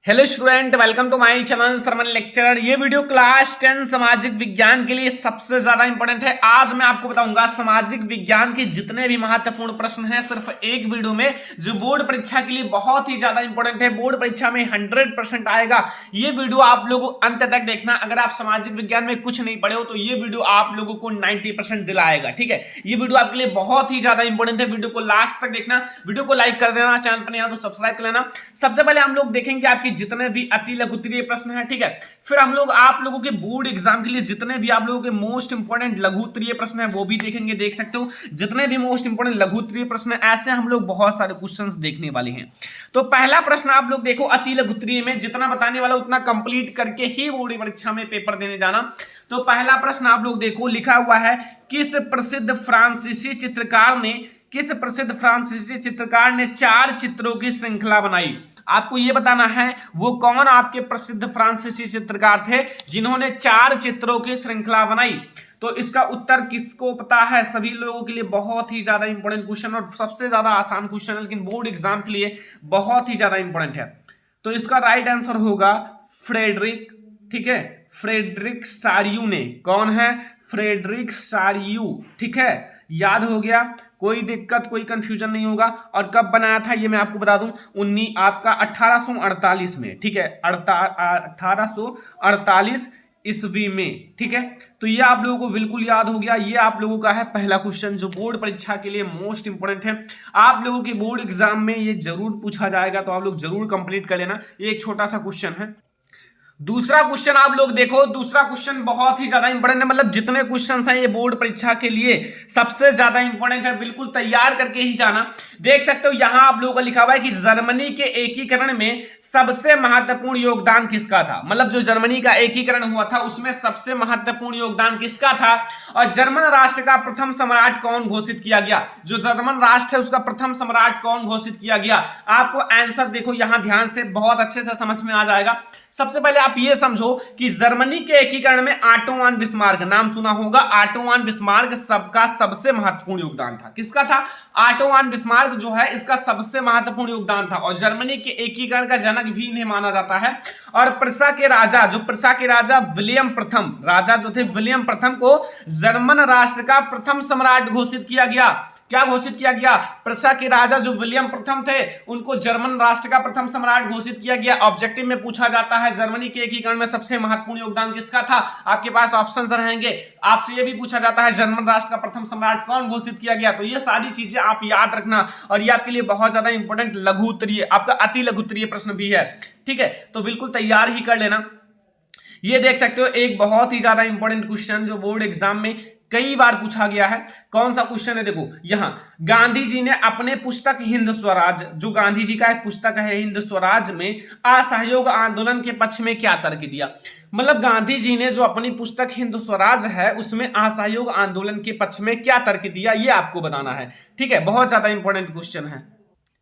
Hello student, welcome to my channel Sarman lecturer. ये video class 10 सामाजिक विज्ञान के लिए सबसे ज्यादा इंपॉर्टेंट है। आज मैं आपको बताऊंगा सामाजिक विज्ञान के जितने भी महत्वपूर्ण प्रश्न हैं सिर्फ एक वीडियो में, जो बोर्ड परीक्षा के लिए बहुत ही ज्यादा इंपॉर्टेंट है। बोर्ड परीक्षा में 100% आएगा। ये वीडियो आप लोगों अंत तक देखना। अगर आप सामाजिक विज्ञान में कुछ नहीं पढ़े हो तो ये वीडियो आप लोगों को 90% दिलाएगा। ठीक है, ये वीडियो आपके लिए बहुत ही ज्यादा इंपॉर्टेंट है। वीडियो को लास्ट तक देखना, वीडियो को लाइक कर देना, चैनल पर नहीं आया तो सब्सक्राइब कर लेना। सबसे पहले हम लोग देखेंगे आपकी जितने भी अति लघुत्तरीय प्रश्न हैं। ठीक है, फिर हम लोग आप लोगों के बोर्ड एग्जाम के लिए जितने भी आप लोगों के मोस्ट इंपोर्टेंट लघुत्तरीय प्रश्न हैं वो भी देखेंगे। देख सकते हो जितने भी मोस्ट इंपोर्टेंट लघुत्तरीय प्रश्न हैं, ऐसे हम लोग बहुत सारे क्वेश्चंस देखने वाले हैं। तो पहला प्रश्न आप लोग देखो, अति लघुत्तरीय में जितना बताने वाला उतना कंप्लीट करके ही बोर्ड परीक्षा में पेपर देने जाना। तो पहला प्रश्न आप लोग देखो, लिखा हुआ है किस प्रसिद्ध फ्रांसीसी चित्रकार ने 4 चित्रों की श्रृंखला बनाई। आपको यह बताना है वो कौन आपके प्रसिद्ध फ्रांसीसी चित्रकार थे जिन्होंने 4 चित्रों की श्रृंखला बनाई। तो इसका उत्तर किसको पता है? सभी लोगों के लिए बहुत ही ज्यादा इंपॉर्टेंट क्वेश्चन और सबसे ज्यादा आसान क्वेश्चन है, लेकिन बोर्ड एग्जाम के लिए बहुत ही ज्यादा इंपॉर्टेंट है। तो इसका राइट आंसर होगा फ्रेडरिक। ठीक है, फ्रेडरिक सारियू ने। कौन है? फ्रेडरिक सारियू। ठीक है, याद हो गया, कोई दिक्कत कोई कंफ्यूजन नहीं होगा। और कब बनाया था ये मैं आपको बता दूं, 1848 में। ठीक है, 1848 ईस्वी में। ठीक है, तो ये आप लोगों को बिल्कुल याद हो गया। ये आप लोगों का है पहला क्वेश्चन जो बोर्ड परीक्षा के लिए मोस्ट इंपोर्टेंट है। आप लोगों के बोर्ड एग्जाम में ये जरूर पूछा जाएगा, तो आप लोग जरूर कंप्लीट कर लेना। ये एक छोटा सा क्वेश्चन है। दूसरा क्वेश्चन आप लोग देखो, दूसरा क्वेश्चन बहुत ही ज्यादा इंपॉर्टेंट है। मतलब जितने क्वेश्चंस हैं ये बोर्ड परीक्षा के लिए सबसे ज्यादा इंपॉर्टेंट है, बिल्कुल तैयार करके ही जाना। देख सकते हो यहां आप लोगों को लिखा हुआ है कि जर्मनी के एकीकरण में सबसे महत्वपूर्ण योगदान किसका था। मतलब जो जर्मनी का एकीकरण हुआ था उसमें सबसे महत्वपूर्ण योगदान किसका था। और जर्मन राष्ट्र का प्रथम सम्राट कौन घोषित किया गया। जो जर्मन राष्ट्र है उसका प्रथम सम्राट कौन घोषित किया गया। आपको आंसर देखो यहां ध्यान से, बहुत अच्छे से समझ में आ जाएगा। सबसे पहले आप ये समझो कि जर्मनी के एकीकरण में ऑटो वन बिस्मार्क, नाम सुना होगा, ऑटो वन बिस्मार्क सबका सबसे महत्वपूर्ण योगदान था। किसका था? ऑटो वन बिस्मार्क जो है इसका सबसे महत्वपूर्ण योगदान था। और जर्मनी के एकीकरण का जनक भी इन्हें माना जाता है। और प्रसा के राजा विलियम प्रथम, राजा जो थे विलियम प्रथम को जर्मन राष्ट्र का प्रथम सम्राट घोषित किया गया। क्या घोषित किया गया? प्रसा के राजा जो विलियम प्रथम थे उनको जर्मन राष्ट्र का प्रथम सम्राट घोषित किया गया। ऑब्जेक्टिव में पूछा जाता है जर्मनी के एकीकरण में सबसे महत्वपूर्ण योगदान किसका था। आपके पास ऑप्शन रहेंगे। आपसे यह भी पूछा जाता है जर्मन राष्ट्र का प्रथम सम्राट कौन घोषित किया गया। तो ये सारी चीजें आप याद रखना, और ये आपके लिए बहुत ज्यादा इंपॉर्टेंट लघुत्तरीय, आपका अति लघुत्तरीय प्रश्न भी है। ठीक है, तो बिल्कुल तैयार ही कर लेना। ये देख सकते हो एक बहुत ही ज्यादा इंपॉर्टेंट क्वेश्चन जो बोर्ड एग्जाम में कई बार पूछा गया है। कौन सा क्वेश्चन है? देखो यहां, गांधी जी ने अपने पुस्तक हिंद स्वराज, जो गांधी जी का एक पुस्तक है हिंद स्वराज में, असहयोग आंदोलन के पक्ष में क्या तर्क दिया। मतलब गांधी जी ने जो अपनी पुस्तक हिंद स्वराज है उसमें असहयोग आंदोलन के पक्ष में क्या तर्क दिया, ये आपको बताना है। ठीक है, बहुत ज्यादा इंपॉर्टेंट क्वेश्चन है।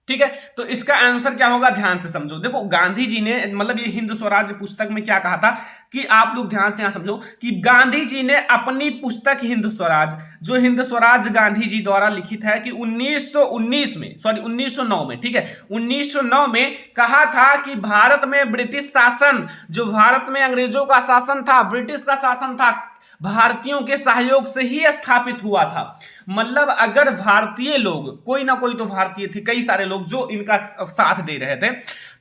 ठीक है, तो इसका आंसर क्या होगा, ध्यान से समझो। देखो गांधी जी ने, मतलब ये हिंद स्वराज पुस्तक में क्या कहा था कि आप लोग ध्यान से यहां समझो कि गांधी जी ने अपनी पुस्तक हिंद स्वराज, जो हिंद स्वराज गांधी जी द्वारा लिखित है, कि 1909 में, ठीक है, 1909 में कहा था कि भारत में ब्रिटिश शासन, जो भारत में अंग्रेजों का शासन था, ब्रिटिश का शासन था, भारतीयों के सहयोग से ही स्थापित हुआ था। मतलब अगर भारतीय लोग, कोई ना कोई तो भारतीय थे, कई सारे लोग जो इनका साथ दे रहे थे,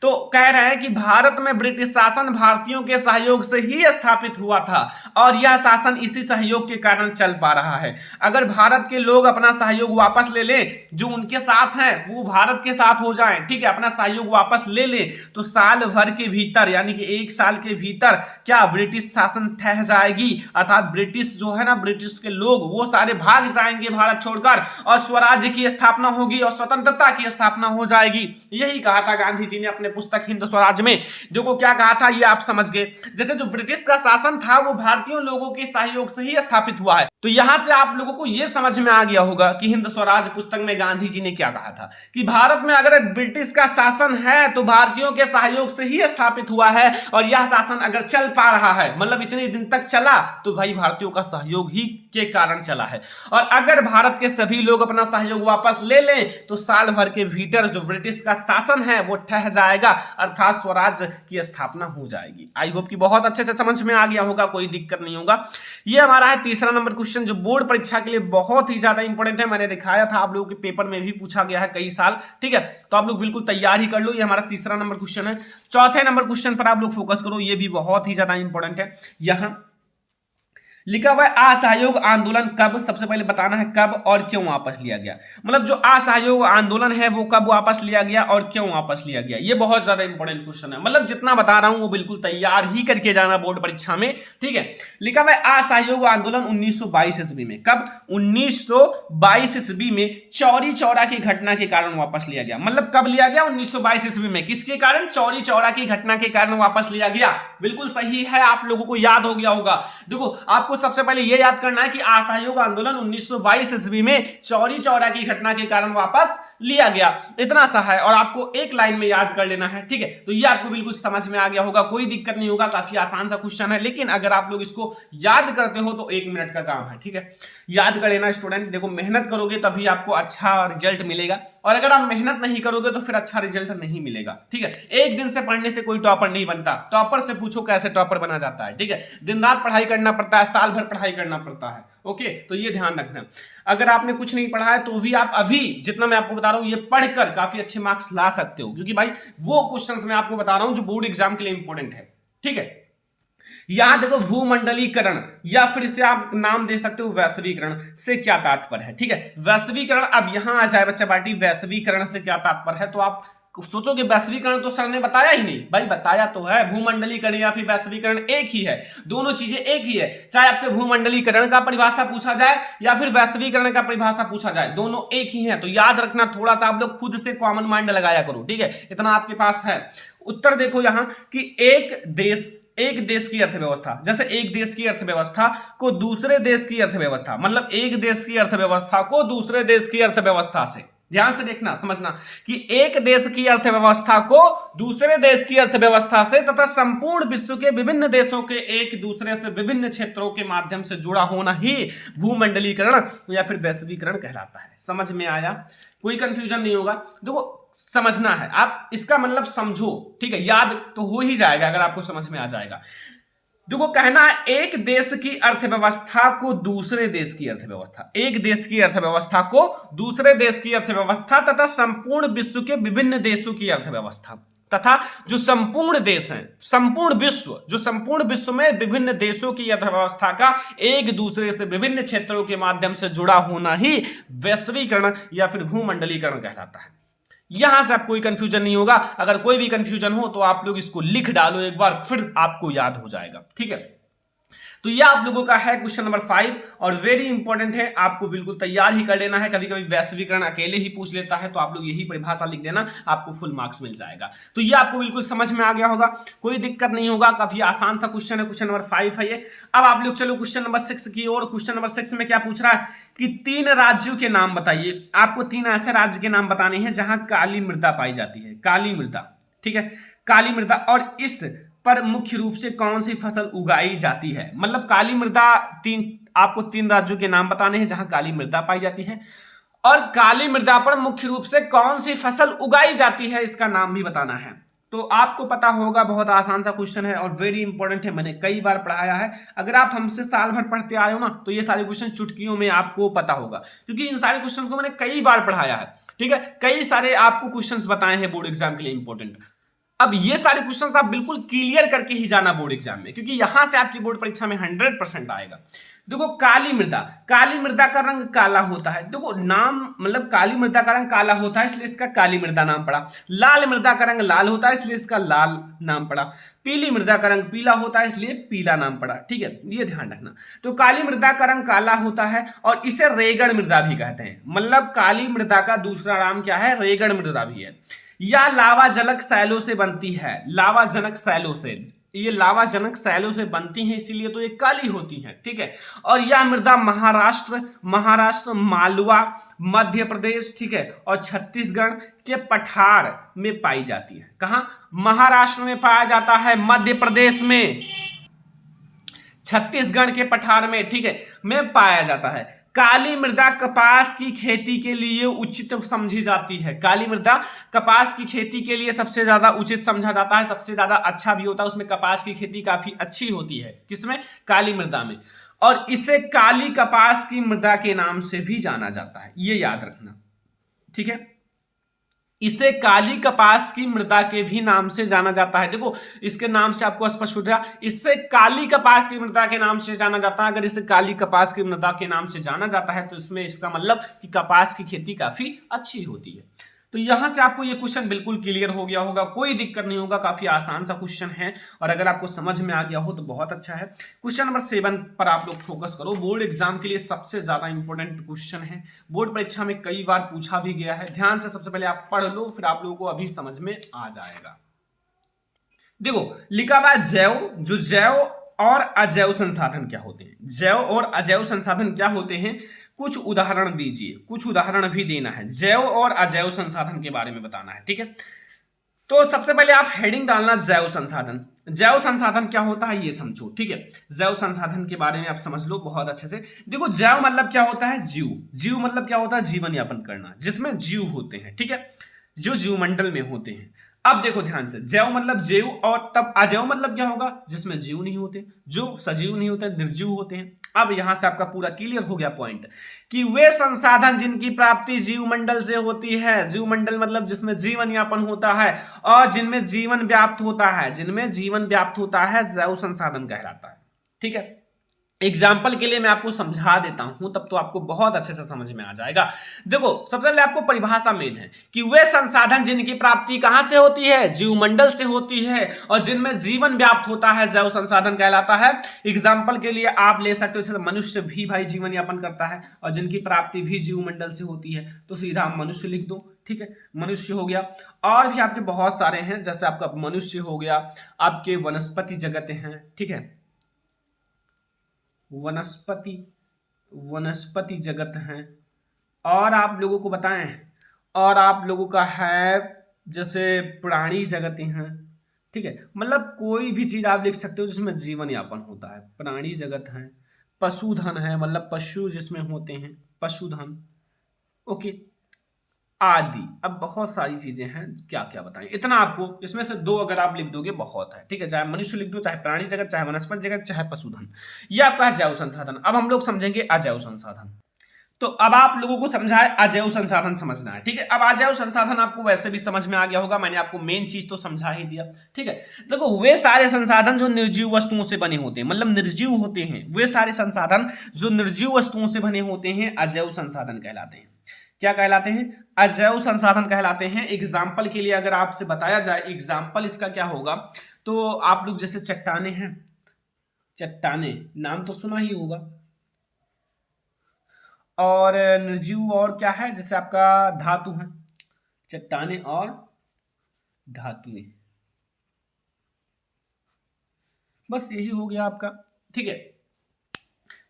तो कह रहे हैं कि भारत में ब्रिटिश शासन भारतीयों के सहयोग से ही स्थापित हुआ था और यह शासन इसी सहयोग के कारण चल पा रहा है। अगर भारत के लोग अपना सहयोग वापस ले लें, जो उनके साथ हैं वो भारत के साथ हो जाएं, ठीक है, अपना सहयोग वापस ले लें, तो साल भर के भीतर, यानी कि 1 साल के भीतर क्या ब्रिटिश शासन ठह जाएगी। अर्थात ब्रिटिश जो है ना, ब्रिटिश के लोग वो सारे भाग जाएंगे भारत छोड़कर, और स्वराज्य की स्थापना होगी और स्वतंत्रता की स्थापना हो जाएगी। यही कहा था गांधी जी ने अपने पुस्तक हिंद स्वराज में। देखो क्या कहा था ये आप समझ गए। जैसे जो ब्रिटिश का शासन था वो भारतीय लोगों के सहयोग से ही स्थापित हुआ है। तो यहां से आप लोगों को यह समझ में आ गया होगा कि हिंद स्वराज पुस्तक में गांधी जी ने क्या कहा था कि भारत में अगर ब्रिटिश का शासन है तो भारतीयों के सहयोग से ही स्थापित हुआ है, और यह शासन अगर चल पा रहा है, मतलब इतने दिन तक चला, तो भाई भारतीयों का सहयोग ही के कारण चला है। और अगर भारत के सभी लोग अपना सहयोग वापस ले लें तो साल भर के भीतर जो ब्रिटिश का शासन है वो ठह जाएगा, अर्थात स्वराज की स्थापना हो जाएगी। आई होप कि बहुत अच्छे से समझ में आ गया होगा, कोई दिक्कत नहीं होगा। ये हमारा है तीसरा नंबर क्वेश्चन जो बोर्ड परीक्षा के लिए बहुत ही ज्यादा इंपॉर्टेंट है। मैंने दिखाया था आप लोगों के पेपर में भी पूछा गया है कई साल, ठीक है, तो आप लोग बिल्कुल तैयार ही कर लो। ये हमारा तीसरा नंबर क्वेश्चन है। चौथे नंबर क्वेश्चन पर आप लोग फोकस करो, ये भी बहुत ही ज्यादा इंपॉर्टेंट है। यहां लिखा हुआ है असहयोग आंदोलन कब, सबसे पहले बताना है कब और क्यों वापस लिया गया। मतलब जो असहयोग आंदोलन है वो कब वापस लिया गया और क्यों वापस लिया गया, ये बहुत ज्यादा इंपॉर्टेंट क्वेश्चन है। मतलब जितना बता रहा हूं वो बिल्कुल तैयार ही करके जाना बोर्ड परीक्षा में, ठीक है। लिखा हुआ है असहयोग आंदोलन 1922 ईस्वी में, कब, 1922 ईस्वी में चौरी चौरा की घटना के कारण वापस लिया गया। मतलब कब लिया गया, 1922 ईस्वी में, किसके कारण, चौरी चौरा की घटना के कारण वापस लिया गया। बिल्कुल सही है, आप लोगों को याद हो गया होगा। देखो आपको सबसे पहले यह याद करना है कि असहयोग आंदोलन 1922 ईस्वी में चौरी चौरा की घटना के कारण वापस लिया गया, इतना सा है, और आपको एक लाइन में याद कर लेना है, ठीक है। तो ये आपको बिल्कुल समझ में आ गया होगा, कोई दिक्कत नहीं होगा, काफी आसान सा क्वेश्चन है, लेकिन अगर आप लोग इसको याद करते हो तो 1 मिनट का काम है, ठीक है। याद कर लेना स्टूडेंट, देखो मेहनत करोगे तभी आपको अच्छा रिजल्ट मिलेगा, और अगर आप मेहनत नहीं करोगे तो फिर अच्छा रिजल्ट नहीं मिलेगा, ठीक है। एक दिन से पढ़ने से कोई टॉपर नहीं बनता, टॉपर से पूछो कैसे टॉपर बना जाता है, ठीक है। दिन रात पढ़ाई करना पड़ता है, साल भर पढ़ाई करना पड़ता है, ओके। तो ये ध्यान रखना, अगर आपने कुछ नहीं पढ़ा है तो भी आप अभी जितना मैं आपको बता रहा हूं ये पढ़कर काफी अच्छे मार्क्स ला सकते हो, क्योंकि भाई वो क्वेश्चंस मैं आपको बता रहा हूं जो बोर्ड एग्जाम के लिए इंपॉर्टेंट है, ठीक है। यहां देखो भूमंडलीकरण, या फिर इसे आप नाम दे सकते हो वैश्वीकरण, से क्या तात्पर्य है, ठीक है। वैश्वीकरण, अब यहां आ जाए बच्चा पार्टी, वैश्वीकरण से क्या तात्पर्य है, तो आप सोचोगे वैश्वीकरण तो सर ने बताया ही नहीं, भाई बताया तो है, भूमंडलीकरण या फिर वैश्वीकरण एक ही है, दोनों चीजें एक ही है। चाहे आपसे भूमंडलीकरण का परिभाषा पूछा जाए या फिर वैश्वीकरण का परिभाषा पूछा जाए, दोनों एक ही है। तो याद रखना, थोड़ा सा आप लोग खुद से कॉमन माइंड लगाया करो, ठीक है, इतना आपके पास है। उत्तर देखो यहां कि एक देश की अर्थव्यवस्था, जैसे एक देश की अर्थव्यवस्था को दूसरे देश की अर्थव्यवस्था, मतलब एक देश की अर्थव्यवस्था को दूसरे देश की अर्थव्यवस्था से, ध्यान से देखना समझना, कि एक देश की अर्थव्यवस्था को दूसरे देश की अर्थव्यवस्था से तथा संपूर्ण विश्व के विभिन्न देशों के एक दूसरे से विभिन्न क्षेत्रों के माध्यम से जुड़ा होना ही भूमंडलीकरण या फिर वैश्वीकरण कहलाता है। समझ में आया, कोई कंफ्यूजन नहीं होगा। देखो समझना है, आप इसका मतलब समझो, ठीक है, याद तो हो ही जाएगा अगर आपको समझ में आ जाएगा। देखो कहना है एक देश की अर्थव्यवस्था को दूसरे देश की अर्थव्यवस्था, एक देश की अर्थव्यवस्था को दूसरे देश की अर्थव्यवस्था तथा संपूर्ण विश्व के विभिन्न देशों की अर्थव्यवस्था, तथा जो संपूर्ण देश हैं, संपूर्ण विश्व, जो संपूर्ण विश्व में विभिन्न देशों की अर्थव्यवस्था का एक दूसरे से विभिन्न क्षेत्रों के माध्यम से जुड़ा होना ही वैश्वीकरण या फिर भूमंडलीकरण कहलाता है। यहां से आपको कोई कंफ्यूजन नहीं होगा, अगर कोई भी कंफ्यूजन हो तो आप लोग इसको लिख डालो एक बार, फिर आपको याद हो जाएगा, ठीक है। तो यह आप लोगों का है क्वेश्चन नंबर 5, और वेरी इंपॉर्टेंट है, आपको बिल्कुल तैयार ही कर लेना है। कभी कभी वैश्वीकरण अकेले ही पूछ लेता है, तो आप लोग यही परिभाषा लिख देना, आपको फुल मार्क्स मिल जाएगा। तो ये आपको बिल्कुल समझ में आ गया होगा, कोई दिक्कत नहीं होगा, काफी आसान सा क्वेश्चन है, क्वेश्चन नंबर 5 है ये। अब आप लोग चलो क्वेश्चन नंबर 6 की ओर। क्वेश्चन नंबर 6 में क्या पूछ रहा है कि 3 राज्यों के नाम बताइए। आपको 3 ऐसे राज्य के नाम बताने हैं जहां काली मृदा पाई जाती है, काली मृदा, ठीक है, काली मृदा, और इस पर मुख्य रूप से कौन सी फसल उगाई जाती है। मतलब काली मृदा, आपको 3 राज्यों के नाम बताने हैं जहां काली मृदा पाई जाती है, और काली मृदा पर मुख्य रूप से कौन सी फसल उगाई जाती है, इसका नाम भी बताना है। तो आपको पता होगा, बहुत आसान सा क्वेश्चन है और वेरी इंपॉर्टेंट है, मैंने कई बार पढ़ाया है। अगर आप हमसे साल भर पढ़ते आए हो ना, तो ये सारे क्वेश्चन चुटकियों में आपको पता होगा, क्योंकि इन सारे क्वेश्चन को मैंने कई बार पढ़ाया है, ठीक है। कई सारे आपको क्वेश्चंस बताए हैं बोर्ड एग्जाम के लिए इंपॉर्टेंट। अब ये सारे क्वेश्चंस आप बिल्कुल क्लियर करके ही जाना बोर्ड एग्जाम में, क्योंकि यहां से आपकी बोर्ड परीक्षा में 100% आएगा। देखो काली मृदा, काली मृदा का रंग काला होता है। देखो नाम, मतलब काली मृदा का रंग काला होता है इसलिए इसका काली मृदा नाम पड़ा। लाल मृदा का रंग लाल होता है इसलिए इसका लाल नाम पड़ा। पीली मृदा का रंग पीला होता है इसलिए पीला नाम पड़ा, ठीक है, ये ध्यान रखना। तो काली मृदा का रंग काला होता है और इसे रेगड़ मृदा भी कहते हैं। मतलब काली मृदा का दूसरा नाम क्या है, रेगड़ मृदा भी है। या लावा जलक सैलों से बनती है, लावा जनक सैलों से, ये लावाजनक शैलों से बनती हैं, इसीलिए तो ये काली होती हैं, ठीक है। और यह मृदा महाराष्ट्र, मालवा, मध्य प्रदेश, ठीक है, और छत्तीसगढ़ के पठार में पाई जाती है। कहां? महाराष्ट्र में पाया जाता है, मध्य प्रदेश में, छत्तीसगढ़ के पठार में, ठीक है, में पाया जाता है। काली मृदा कपास की खेती के लिए उचित समझी जाती है। काली मृदा कपास की खेती के लिए सबसे ज्यादा उचित समझा जाता है, सबसे ज्यादा अच्छा भी होता है, उसमें कपास की खेती काफी अच्छी होती है। किसमें? काली मृदा में। और इसे काली कपास की मृदा के नाम से भी जाना जाता है, ये याद रखना, ठीक है। इसे काली कपास की मृदा के भी नाम से जाना जाता है। देखो इसके नाम से आपको स्पष्ट हो गया, इससे काली कपास की मृदा के नाम से जाना जाता है। अगर इसे काली कपास की मृदा के नाम से जाना जाता है तो इसमें इसका मतलब कि कपास की खेती काफी अच्छी होती है। तो यहां से आपको ये क्वेश्चन बिल्कुल क्लियर हो गया होगा, कोई दिक्कत नहीं होगा, काफी आसान सा क्वेश्चन है। और अगर आपको समझ में आ गया हो तो बहुत अच्छा है। क्वेश्चन नंबर 7 पर आप लोग फोकस करो, बोर्ड एग्जाम के लिए सबसे ज्यादा इंपॉर्टेंट क्वेश्चन है, बोर्ड परीक्षा में कई बार पूछा भी गया है। ध्यान से सबसे पहले आप पढ़ लो, फिर आप लोगों को अभी समझ में आ जाएगा। देखो लिखा हुआ जैव, जो जैव और अजैव संसाधन क्या होते हैं, जैव और अजैव संसाधन क्या होते हैं, कुछ उदाहरण दीजिए, कुछ उदाहरण भी देना है, जैव और अजैव संसाधन के बारे में बताना है, ठीक है। तो सबसे पहले आप हेडिंग डालना जैव संसाधन। जैव संसाधन क्या होता है ये समझो, ठीक है। जैव संसाधन के बारे में आप समझ लो बहुत अच्छे से। देखो जैव मतलब क्या होता है, जीव, जीव मतलब क्या होता है, जीवन यापन करना, जिसमें जीव होते हैं, ठीक है, जो जीवमंडल में होते हैं। अब देखो ध्यान से, जैव मतलब जीव, और तब अजैव मतलब क्या होगा, जिसमें जीव नहीं होते, जो सजीव नहीं होते, निर्जीव होते हैं। अब यहां से आपका पूरा क्लियर हो गया पॉइंट कि वे संसाधन जिनकी प्राप्ति जीवमंडल से होती है, जीवमंडल मतलब जिसमें जीवन यापन होता है और जिनमें जीवन व्याप्त होता है, जिनमें जीवन व्याप्त होता है, जैव संसाधन कहलाता है, ठीक है। एग्जाम्पल के लिए मैं आपको समझा देता हूं, तब तो आपको बहुत अच्छे से समझ में आ जाएगा। देखो सबसे पहले आपको परिभाषा मेन है कि वे संसाधन जिनकी प्राप्ति कहां से होती है, जीवमंडल से होती है, और जिनमें जीवन व्याप्त होता है, जैव संसाधन कहलाता है। एग्जाम्पल के लिए आप ले सकते हो, जैसे मनुष्य भी भाई जीवन यापन करता है और जिनकी प्राप्ति भी जीवमंडल से होती है, तो सीधा आप मनुष्य लिख दो, ठीक है, मनुष्य हो गया। और भी आपके बहुत सारे हैं, जैसे आपका मनुष्य हो गया, आपके वनस्पति जगत हैं, ठीक है, वनस्पति जगत हैं। और आप लोगों को बताएं, और आप लोगों का है जैसे प्राणी जगत हैं, ठीक है, मतलब कोई भी चीज आप लिख सकते हो जिसमें जीवन यापन होता है, प्राणी जगत है। पशुधन है, मतलब पशु जिसमें होते हैं, पशुधन, ओके, आदि। अब बहुत सारी चीजें हैं, क्या क्या बताएं, इतना आपको, इसमें से 2 अगर आप लिख दोगे बहुत है, ठीक है, चाहे मनुष्य लिख दो, चाहे प्राणी जगत, चाहे वनस्पति जगत, चाहे पशुधन, ये आपका है जैव संसाधन। अब हम लोग समझेंगे अजैव संसाधन। तो अब आप लोगों को समझा है अजैव संसाधन समझना है, ठीक है। अब अजैव संसाधन आपको वैसे भी समझ में आ गया होगा, मैंने आपको मेन चीज तो समझा ही दिया, ठीक है। देखो वे सारे संसाधन जो निर्जीव वस्तुओं से बने होते हैं, मतलब निर्जीव होते हैं, वे सारे संसाधन जो निर्जीव वस्तुओं से बने होते हैं अजैव संसाधन कहलाते हैं। क्या कहलाते हैं? अजैव संसाधन कहलाते हैं। एग्जाम्पल के लिए अगर आपसे बताया जाए, एग्जाम्पल इसका क्या होगा, तो आप लोग जैसे चट्टाने हैं, चट्टाने नाम तो सुना ही होगा, और निर्जीव और क्या है, जैसे आपका धातु है, चट्टाने और धातुएं, बस यही हो गया आपका, ठीक है।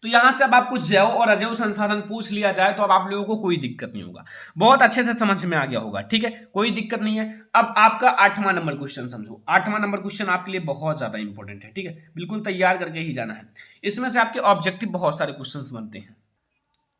तो यहां से अब आपको जैव और अजैव संसाधन पूछ लिया जाए तो अब आप लोगों को कोई दिक्कत नहीं होगा, बहुत अच्छे से समझ में आ गया होगा, ठीक है, कोई दिक्कत नहीं है। अब आपका 8वां नंबर क्वेश्चन समझो। 8वां नंबर क्वेश्चन आपके लिए बहुत ज्यादा इंपॉर्टेंट है, ठीक है, बिल्कुल तैयार करके ही जाना है। इसमें से आपके ऑब्जेक्टिव बहुत सारे क्वेश्चन बनते हैं।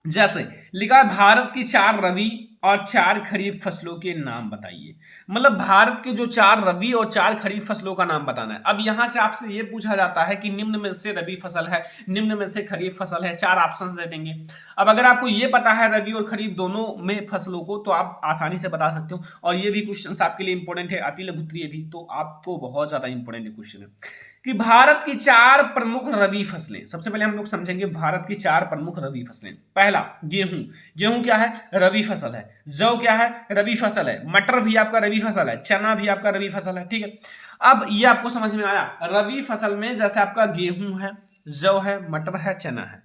जैसे लिखा है भारत की 4 रबी और 4 खरीफ फसलों के नाम बताइए। मतलब भारत के जो 4 रबी और 4 खरीफ फसलों का नाम बताना है। अब यहां से आपसे ये पूछा जाता है कि निम्न में से रबी फसल है, निम्न में से खरीफ फसल है, 4 ऑप्शंस दे देंगे। अब अगर आपको ये पता है रबी और खरीफ दोनों में फसलों को, तो आप आसानी से बता सकते हो। और ये भी क्वेश्चन आपके लिए इंपॉर्टेंट है, अति लघु उत्तरीय भी, तो आपको बहुत ज्यादा इंपॉर्टेंट क्वेश्चन है कि भारत की 4 प्रमुख रबी फसलें। सबसे पहले हम लोग समझेंगे भारत की 4 प्रमुख रबी फसलें। पहला गेहूं, गेहूं क्या है, रबी फसल है। जौ क्या है, रबी फसल है। मटर भी आपका रबी फसल है। चना भी आपका रबी फसल है, ठीक है। अब ये आपको समझ में आया, रबी फसल में जैसे आपका गेहूं है, जौ है, मटर है, चना है,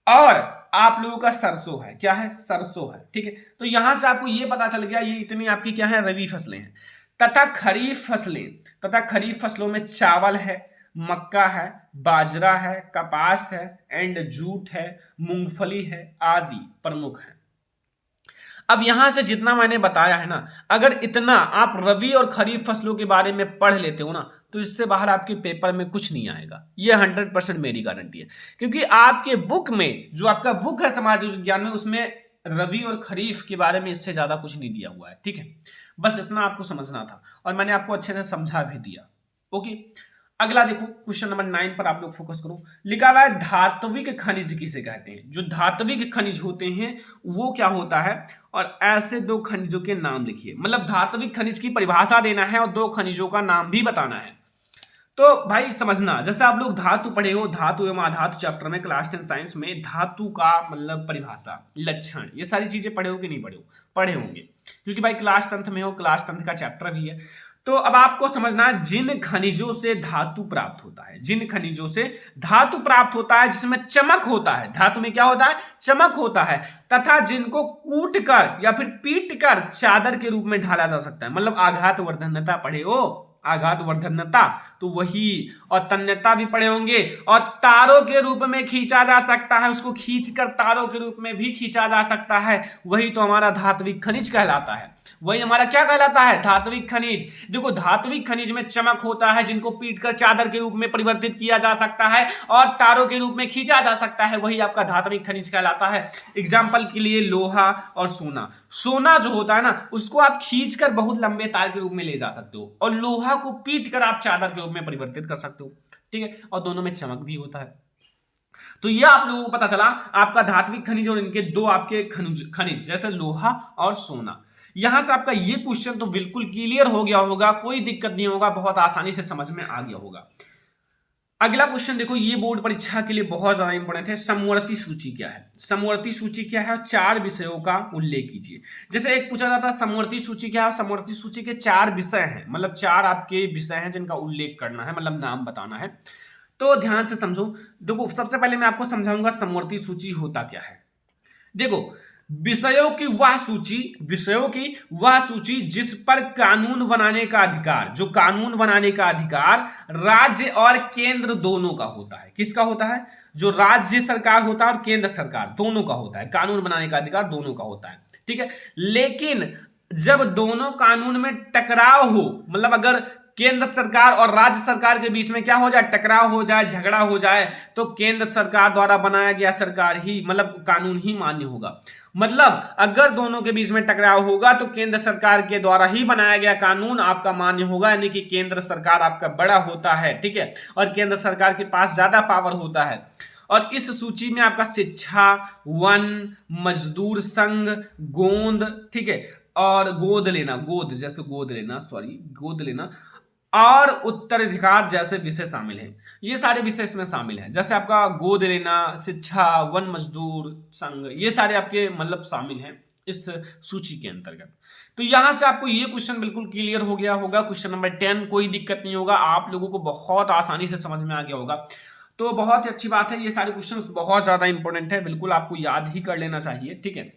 और आप लोगों का सरसों है, क्या है, सरसों है, ठीक है। तो यहां से आपको ये पता चल गया ये इतनी आपकी क्या है, रबी फसलें हैं। तथा खरीफ फसलें, तथा खरीफ फसलों में चावल है, मक्का है, बाजरा है, कपास है एंड जूट है, मूंगफली है आदि प्रमुख है। अब यहां से जितना मैंने बताया है ना, अगर इतना आप रबी और खरीफ फसलों के बारे में पढ़ लेते हो ना, तो इससे बाहर आपके पेपर में कुछ नहीं आएगा। ये 100% मेरी गारंटी है, क्योंकि आपके बुक में, जो आपका बुक है समाज विज्ञान में, उसमें रबी और खरीफ के बारे में इससे ज्यादा कुछ नहीं दिया हुआ है। ठीक है, बस इतना आपको समझना था और मैंने आपको अच्छे से समझा भी दिया। ओके, अगला देखो क्वेश्चन नंबर 9 पर आप लोग फोकस करो। लिखा हुआ है धात्विक खनिज किसे कहते हैं। जो धात्विक खनिज होते हैं वो क्या होता है, और ऐसे दो खनिजों के नाम लिखिए। मतलब धात्विक खनिज की परिभाषा देना है और दो खनिजों का नाम भी बताना है। तो भाई समझना, जैसे आप लोग धातु पढ़े हो, धातु एवं अधातु चैप्टर में क्लास 10 साइंस में धातु का मतलब परिभाषा, लक्षण, ये सारी चीजें पढ़े हो कि नहीं पढ़े हो? पढ़े होंगे, क्योंकि भाई क्लास 10 में हो, क्लास 10 का चैप्टर भी है। तो अब आपको समझना है जिन खनिजों से धातु प्राप्त होता है, जिन खनिजों से धातु प्राप्त होता है जिसमें चमक होता है, धातु में क्या होता है, चमक होता है, तथा जिनको कूट कर या फिर पीट कर चादर के रूप में ढाला जा सकता है। मतलब आघात वर्धनता पढ़े हो, आघात वर्धनता, तो वही, और तन्यता भी पढ़े होंगे। और तारों के रूप में खींचा जा सकता है, उसको खींचकर तारों के रूप में भी खींचा जा सकता है, वही तो हमारा धात्विक खनिज कहलाता है। वही हमारा क्या कहलाता है, धात्विक खनिज। देखो धात्विक खनिज में चमक होता है, जिनको पीटकर चादर के रूप में परिवर्तित किया जा सकता है और तारों के रूप में खींचा जा सकता है, वही आपका धात्विक खनिज कहलाता है। एग्जाम्पल के लिए लोहा और सोना। सोना जो होता है ना, उसको आप खींचकर बहुत लंबे तार के रूप में ले जा सकते हो, और लोहा को पीटकर आप चादर के रूप में परिवर्तित कर सकते हो। ठीक है, और दोनों में चमक भी होता है। तो यह आप लोगों को पता चला आपका धात्विक खनिज और इनके दो आपके खनिज जैसे लोहा और सोना। यहां से आपका ये क्वेश्चन तो बिल्कुल क्लियर हो गया होगा, कोई दिक्कत नहीं होगा, बहुत आसानी से समझ में आ गया होगा। अगला क्वेश्चन देखो, ये बोर्ड परीक्षा के लिए बहुत ज्यादा इंपॉर्टेंट है। समवर्ती सूची क्या है, समवर्ती सूची क्या है, 4 विषयों का उल्लेख कीजिए। जैसे एक पूछा जाता है समवर्ती सूची क्या है, समवर्ती सूची के 4 विषय हैं, मतलब 4 आपके विषय हैं जिनका उल्लेख करना है, मतलब नाम बताना है। तो ध्यान से समझो। देखो सबसे पहले मैं आपको समझाऊंगा समवर्ती सूची होता क्या है। देखो विषयों की वह सूची जिस पर कानून बनाने का अधिकार, जो कानून बनाने का अधिकार राज्य और केंद्र दोनों का होता है। किसका होता है, जो राज्य सरकार होता है और केंद्र सरकार दोनों का होता है, कानून बनाने का अधिकार दोनों का होता है। ठीक है, लेकिन जब दोनों कानून में टकराव हो, मतलब अगर केंद्र सरकार और राज्य सरकार के बीच में क्या हो जाए, टकराव हो जाए, झगड़ा हो जाए, तो केंद्र सरकार द्वारा बनाया गया सरकार ही मतलब कानून ही मान्य होगा। मतलब अगर दोनों के बीच में टकराव होगा तो केंद्र सरकार के द्वारा ही बनाया गया कानून आपका मान्य होगा, यानी कि केंद्र सरकार आपका बड़ा होता है। ठीक है, और केंद्र सरकार के पास ज्यादा पावर होता है। और इस सूची में आपका शिक्षा, वन, मजदूर संघ, गोंद, ठीक है, और गोद लेना और उत्तराधिकार जैसे विषय शामिल हैं। ये सारे विषय इसमें शामिल हैं, जैसे आपका गोद लेना, शिक्षा, वन, मजदूर संघ, ये सारे आपके मतलब शामिल हैं इस सूची के अंतर्गत। तो यहां से आपको ये क्वेश्चन बिल्कुल क्लियर हो गया होगा। क्वेश्चन नंबर 10 कोई दिक्कत नहीं होगा, आप लोगों को बहुत आसानी से समझ में आ गया होगा। तो बहुत ही अच्छी बात है, ये सारे क्वेश्चंस बहुत ज्यादा इंपॉर्टेंट है, बिल्कुल आपको याद ही कर लेना चाहिए। ठीक है,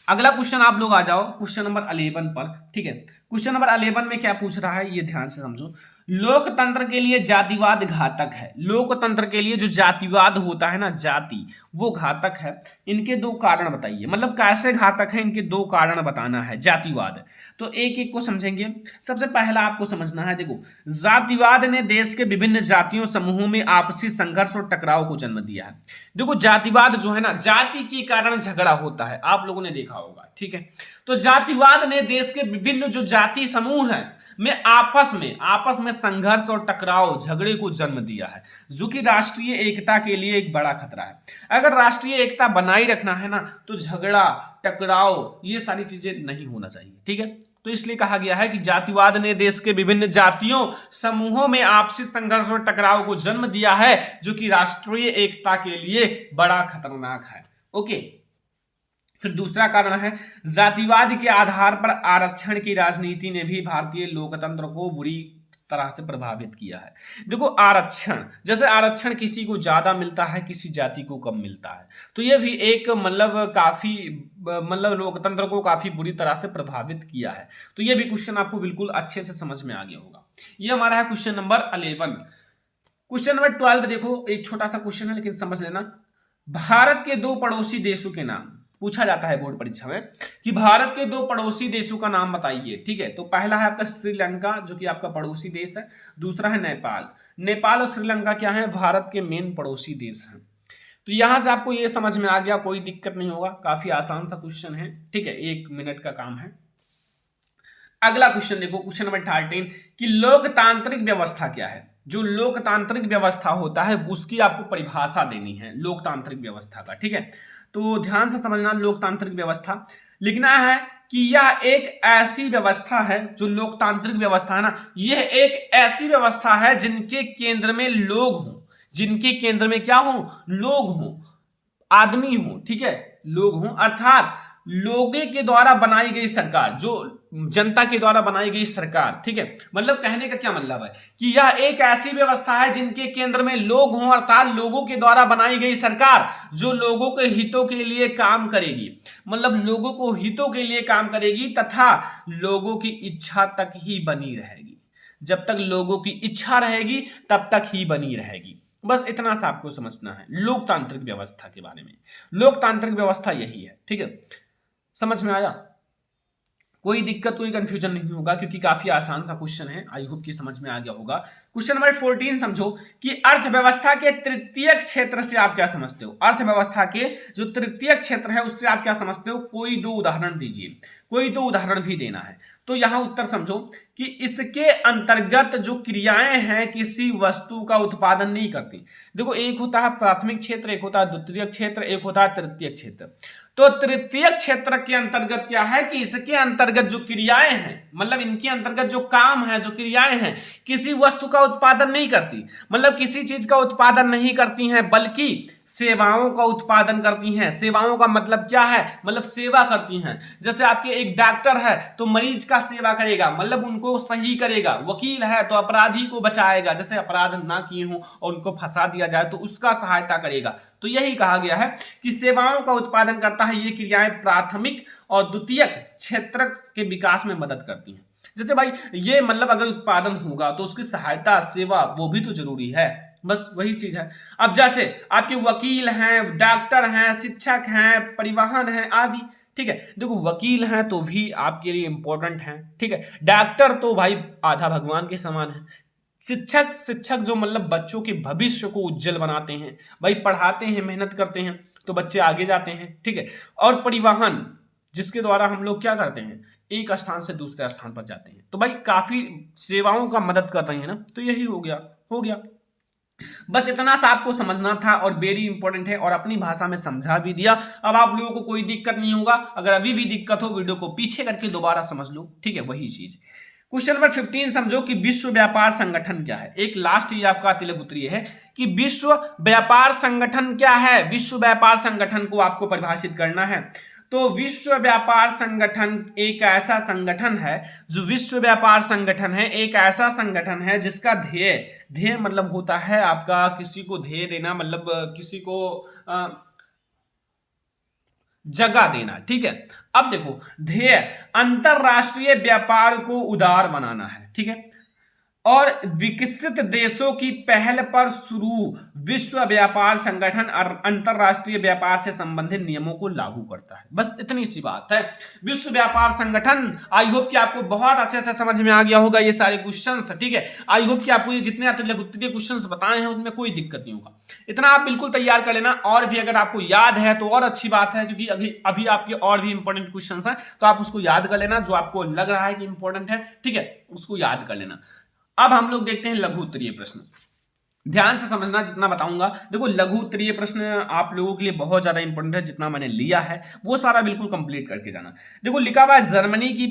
अगला क्वेश्चन आप लोग आ जाओ क्वेश्चन नंबर 11 पर। ठीक है, क्वेश्चन नंबर 11 में क्या पूछ रहा है ये ध्यान से समझो। लोकतंत्र के लिए जातिवाद घातक है। लोकतंत्र के लिए जो जातिवाद होता है ना, जाति, वो घातक है। इनके 2 कारण बताइए, मतलब कैसे घातक है, इनके 2 कारण बताना है जातिवाद। तो एक एक को समझेंगे। सबसे पहला आपको समझना है, देखो जातिवाद ने देश के विभिन्न जातियों समूहों में आपसी संघर्ष और टकराव को जन्म दिया है। देखो जातिवाद जो है ना, जाति के कारण झगड़ा होता है, आप लोगों ने देखा होगा। ठीक है, तो जातिवाद ने देश के विभिन्न जो जाति समूह हैं में आपस में संघर्ष और टकराव, झगड़े को जन्म दिया है, जो कि राष्ट्रीय एकता के लिए एक बड़ा खतरा है। अगर राष्ट्रीय एकता बनाए रखना है ना, तो झगड़ा, टकराव, ये सारी चीजें नहीं होना चाहिए। ठीक है, तो इसलिए कहा गया है कि जातिवाद ने देश के विभिन्न जातियों समूहों में आपसी संघर्ष और टकराव को जन्म दिया है, जो कि राष्ट्रीय एकता के लिए बड़ा खतरनाक है। ओके, फिर दूसरा कारण है जातिवाद के आधार पर आरक्षण की राजनीति ने भी भारतीय लोकतंत्र को बुरी तरह से प्रभावित किया है। देखो आरक्षण, जैसे आरक्षण किसी को ज्यादा मिलता है, किसी जाति को कम मिलता है, तो ये भी एक मतलब लोकतंत्र को काफी बुरी तरह से प्रभावित किया है। तो ये भी क्वेश्चन आपको बिल्कुल अच्छे से समझ में आ गया होगा। ये हमारा है क्वेश्चन नंबर 11। क्वेश्चन नंबर 12 देखो, एक छोटा सा क्वेश्चन है लेकिन समझ लेना। भारत के दो पड़ोसी देशों के नाम पूछा जाता है बोर्ड परीक्षा में कि भारत के दो पड़ोसी देशों का नाम बताइए। ठीक है, तो पहला है आपका श्रीलंका जो कि आपका पड़ोसी देश है, दूसरा है नेपाल। नेपाल और श्रीलंका क्या है, भारत के मेन पड़ोसी देश हैं। तो यहां से आपको ये समझ में आ गया, कोई दिक्कत नहीं होगा, काफी आसान सा क्वेश्चन है। ठीक है, 1 मिनट का काम है। अगला क्वेश्चन देखो, क्वेश्चन नंबर 13 कि लोकतांत्रिक व्यवस्था क्या है। जो लोकतांत्रिक व्यवस्था होता है उसकी आपको परिभाषा देनी है लोकतांत्रिक व्यवस्था का। ठीक है, तो ध्यान से समझना, लोकतांत्रिक व्यवस्था लिखना है कि यह एक ऐसी व्यवस्था है, जो लोकतांत्रिक व्यवस्था है ना, यह एक ऐसी व्यवस्था है जिनके केंद्र में लोग हों, जिनके केंद्र में क्या हो, लोग हों, आदमी हो। ठीक है, लोग हों, अर्थात लोगों के द्वारा बनाई गई सरकार, जो जनता के द्वारा बनाई गई सरकार। ठीक है, मतलब कहने का क्या मतलब है कि यह एक ऐसी व्यवस्था है जिनके केंद्र में लोग हों, अर्थात लोगों के द्वारा बनाई गई सरकार जो लोगों के हितों के लिए काम करेगी, मतलब लोगों को हितों के लिए काम करेगी तथा लोगों की इच्छा तक ही बनी रहेगी। जब तक लोगों की इच्छा रहेगी तब तक ही बनी रहेगी। बस इतना सा आपको समझना है लोकतांत्रिक व्यवस्था के बारे में। लोकतांत्रिक व्यवस्था यही है। ठीक है, समझ में आया, कोई दिक्कत कोई कंफ्यूजन नहीं होगा क्योंकि काफी आसान सा क्वेश्चन है। आई होप कि समझ में आ गया होगा। क्वेश्चन नंबर 14 समझो कि अर्थव्यवस्था के तृतीयक क्षेत्र से आप क्या समझते हो। अर्थव्यवस्था के जो तृतीयक क्षेत्र है उससे आप क्या समझते हो, कोई दो उदाहरण दीजिए, कोई दो उदाहरण भी देना है। तो यहां उत्तर समझो कि इसके अंतर्गत जो क्रियाएं हैं किसी वस्तु का उत्पादन नहीं करती। देखो, एक होता है प्राथमिक क्षेत्र, एक होता है द्वितीयक क्षेत्र, एक होता है तृतीयक क्षेत्र। तो तृतीयक क्षेत्र के अंतर्गत क्या है कि इसके अंतर्गत जो क्रियाएं हैं, मतलब इनके अंतर्गत जो काम है, जो क्रियाएं हैं, किसी वस्तु का उत्पादन नहीं करती, मतलब किसी चीज का उत्पादन नहीं करती हैं, बल्कि सेवाओं का उत्पादन करती हैं। सेवाओं का मतलब क्या है, मतलब सेवा करती हैं। जैसे आपके एक डॉक्टर है तो मरीज का सेवा करेगा, मतलब उनको सही करेगा। वकील है तो अपराधी को बचाएगा, जैसे अपराध ना किए हों और उनको फंसा दिया जाए तो उसका सहायता करेगा। तो यही कहा गया है कि सेवाओं का उत्पादन करता है। ये क्रियाएं प्राथमिक और द्वितीयक क्षेत्र के विकास में मदद करती हैं। जैसे भाई ये मतलब अगर उत्पादन होगा तो उसकी सहायता, सेवा वो भी तो जरूरी है। बस वही चीज है। अब जैसे आपके वकील हैं, डॉक्टर हैं, शिक्षक हैं, परिवहन हैं आदि। ठीक है, देखो वकील हैं तो भी आपके लिए इंपॉर्टेंट हैं। ठीक है, डॉक्टर तो भाई आधा भगवान के समान है। शिक्षक जो मतलब बच्चों के भविष्य को उज्जवल बनाते हैं, भाई पढ़ाते हैं, मेहनत करते हैं तो बच्चे आगे जाते हैं। ठीक है, और परिवहन जिसके द्वारा हम लोग क्या करते हैं, एक स्थान से दूसरे स्थान पर जाते हैं, तो भाई काफी सेवाओं का मदद कर रही है ना। तो यही हो गया। बस इतना सा आपको समझना था और वेरी इंपॉर्टेंट है और अपनी भाषा में समझा भी दिया। अब आप लोगों को कोई दिक्कत नहीं होगा। अगर अभी भी दिक्कत हो वीडियो को पीछे करके दोबारा समझ लो। ठीक है, वही चीज। क्वेश्चन नंबर 15 समझो कि विश्व व्यापार संगठन क्या है। एक लास्ट ये आपका तिलक उत्तरीय है कि विश्व व्यापार संगठन क्या है। विश्व व्यापार संगठन को आपको परिभाषित करना है। तो विश्व व्यापार संगठन एक ऐसा संगठन है, जो विश्व व्यापार संगठन है एक ऐसा संगठन है जिसका ध्येय मतलब होता है आपका किसी को ध्येय देना, मतलब किसी को जगह देना। ठीक है, अब देखो ध्येय अंतरराष्ट्रीय व्यापार को उदार बनाना है। ठीक है, और विकसित देशों की पहल पर शुरू विश्व व्यापार संगठन अंतरराष्ट्रीय व्यापार से संबंधित नियमों को लागू करता है। बस इतनी सी बात है। विश्व व्यापार संगठन, आई होप कि आपको बहुत अच्छे से समझ में आ गया होगा ये सारे क्वेश्चंस। ठीक है, आई होप कि आपको ये जितने के क्वेश्चंस बताए हैं उसमें कोई दिक्कत नहीं होगा। इतना आप बिल्कुल तैयार कर लेना। और भी अगर आपको याद है तो और अच्छी बात है, क्योंकि अभी आपके और भी इंपॉर्टेंट क्वेश्चन हैं तो आप उसको याद कर लेना। जो आपको लग रहा है कि इंपॉर्टेंट है, ठीक है, उसको याद कर लेना। अब हम लोग देखते हैं लघु उत्तरीय प्रश्न। ध्यान से समझना जितना बताऊंगा। देखो लघु उत्तरीय प्रश्न आप लोगों के लिए बहुत ज्यादा इंपॉर्टेंट है। जितना मैंने लिया है वो सारा बिल्कुल कंप्लीट करके जाना। देखो लिखा हुआ है जर्मनी की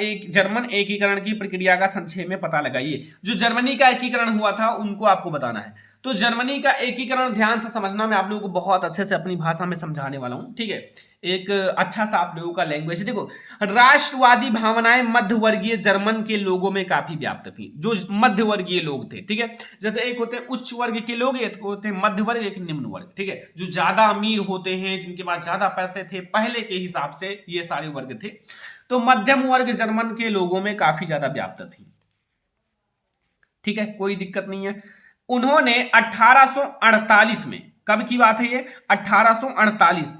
एक जर्मन एकीकरण की प्रक्रिया का संक्षेप में पता लगाइए। जो जर्मनी का एकीकरण हुआ था उनको आपको बताना है। तो जर्मनी का एकीकरण ध्यान से समझना, मैं आप लोगों को बहुत अच्छे से अपनी भाषा में समझाने वाला हूं। ठीक है, एक अच्छा सा आप लोगों का लैंग्वेज। देखो राष्ट्रवादी भावनाएं मध्यवर्गीय जर्मन के लोगों में काफी व्याप्त थी। जो मध्यवर्गीय लोग थे, ठीक है, जैसे एक होते हैं उच्च वर्ग के लोग, एक होते हैं मध्य वर्ग, एक निम्न वर्ग। ठीक है, जो ज्यादा अमीर होते हैं, जिनके पास ज्यादा पैसे थे पहले के हिसाब से, ये सारे वर्ग थे। तो मध्यम वर्ग जर्मन के लोगों में काफी ज्यादा व्याप्त थी। ठीक है, कोई दिक्कत नहीं है। उन्होंने 1848 में, कब की बात है ये, 1848